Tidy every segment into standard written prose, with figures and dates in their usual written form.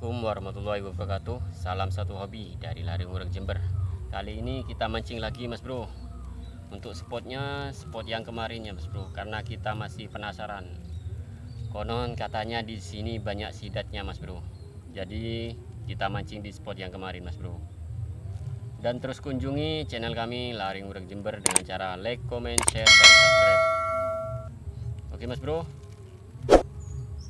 Assalamualaikum warahmatullahi wabarakatuh. Salam satu hobi dari Lari Ngurek Jember. Kali ini kita mancing lagi mas bro. Untuk spotnya spot yang kemarinnya mas bro, karena kita masih penasaran. Konon katanya di sini banyak sidatnya mas bro. Jadi kita mancing di spot yang kemarin mas bro. Dan terus kunjungi channel kami Lari Ngurek Jember dengan cara like, comment, share, dan subscribe. Oke mas bro.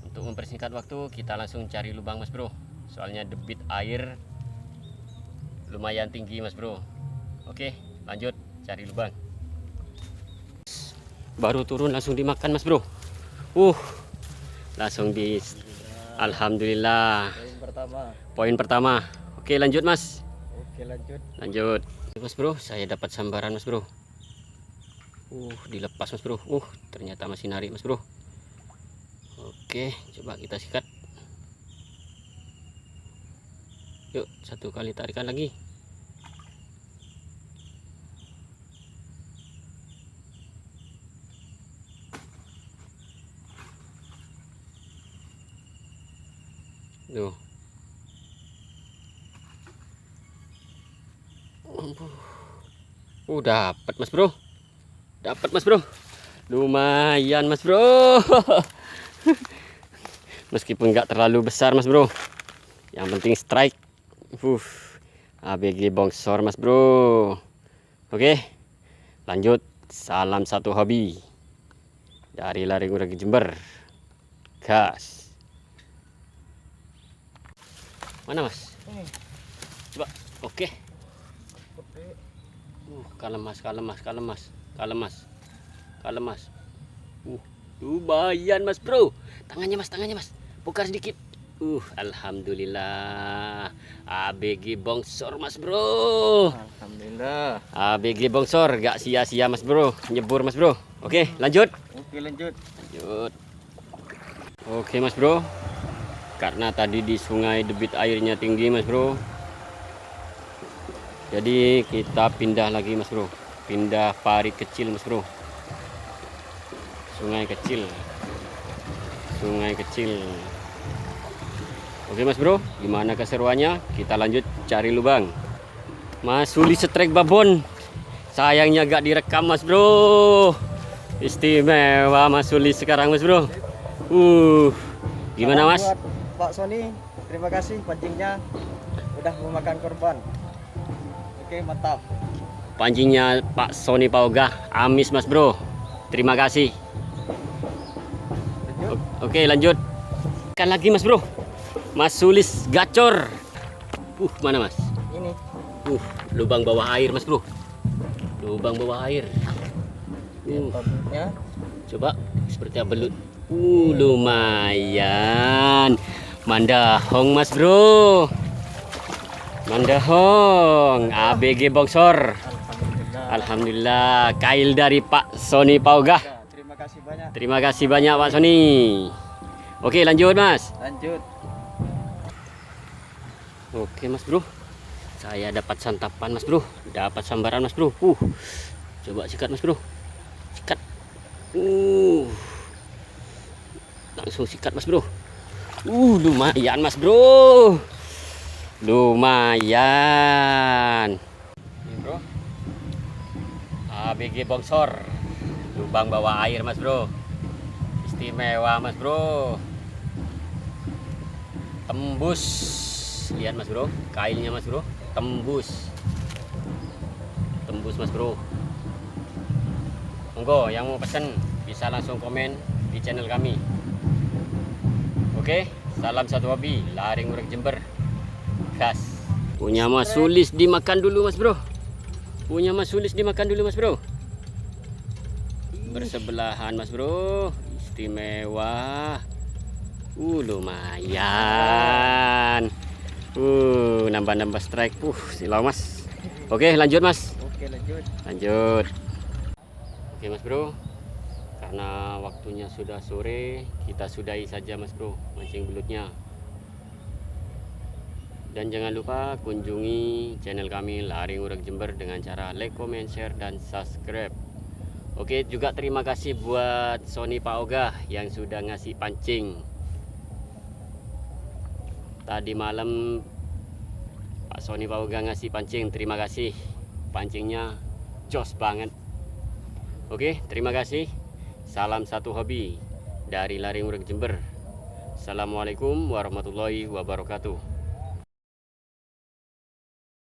Untuk mempersingkat waktu kita langsung cari lubang mas bro. Soalnya debit air lumayan tinggi mas bro. Oke lanjut cari lubang. Baru turun langsung dimakan mas bro. Langsung di alhamdulillah. Poin pertama. Oke lanjut mas. Oke Lanjut mas bro, saya dapat sambaran mas bro. Dilepas mas bro. Ternyata masih narik mas bro. Oke, coba kita sikat. Yuk, satu kali tarikan lagi. Tuh. Dapat mas bro. Dapat mas bro. Lumayan mas bro. Meskipun nggak terlalu besar mas bro, yang penting strike. ABG bongsor mas bro. Oke lanjut. Salam satu hobi dari Lari Ngurek Jember. Gas. Mana mas? Coba. Oke. Kalem mas. Lumayan mas bro. Tangannya mas. Bongkar sedikit. Alhamdulillah. ABG bongsor mas bro. Alhamdulillah. ABG bongsor gak sia-sia mas bro. Nyebur mas bro. Oke lanjut. Lanjut. Oke mas bro. Karena tadi di sungai debit airnya tinggi mas bro. Jadi kita pindah lagi mas bro. Pindah parit kecil mas bro. Sungai kecil. Oke mas bro, gimana keseruannya? Kita lanjut cari lubang. Mas Suli strike babon. Sayangnya gak direkam mas bro. Istimewa Mas Suli sekarang mas bro. Gimana mas? Pak Sony, terima kasih pancingnya udah memakan korban. Oke mantap. Pancingnya Pak Sony Pauga amis mas bro. Terima kasih. Oke lanjut. Ikan lagi mas bro. Mas Sulis gacor. Mana mas? Ini. Lubang bawah air mas bro. Lubang bawah air. Coba seperti belut. Lumayan. Mandahong mas bro. Mandahong. ABG bongsor. Alhamdulillah. Kail dari Pak Sony Pauga. Terima kasih banyak Pak Sony. Oke lanjut mas. Oke mas bro, saya dapat santapan mas bro. Dapat sambaran mas bro. Coba sikat mas bro. Sikat. Langsung sikat mas bro. Lumayan mas bro. Lumayan. Ini bro, ABG bongsor. Lubang bawah air mas bro. Istimewa mas bro. Tembus. Lihat mas bro, kailnya mas bro. Tembus mas bro. Monggo yang mau pesen bisa langsung komen di channel kami. Oke, salam satu hobi Lari Ngurek Jember. Gas. Punya Mas Sulis dimakan dulu mas bro. Bersebelahan mas bro. Istimewa. Lumayan. Nambah strike. Silau mas. Oke lanjut mas. Lanjut. Oke mas bro, karena waktunya sudah sore, kita sudahi saja mas bro mancing belutnya. Dan jangan lupa kunjungi channel kami Lari Ngurek Jember dengan cara like, comment, share, dan subscribe. Oke juga terima kasih buat Sony Pauga yang sudah ngasih pancing. Tadi malam Pak Sony Pauga ngasih pancing, terima kasih. Pancingnya jos banget. Oke, terima kasih. Salam satu hobi dari Laring Urek Jember. Assalamualaikum warahmatullahi wabarakatuh.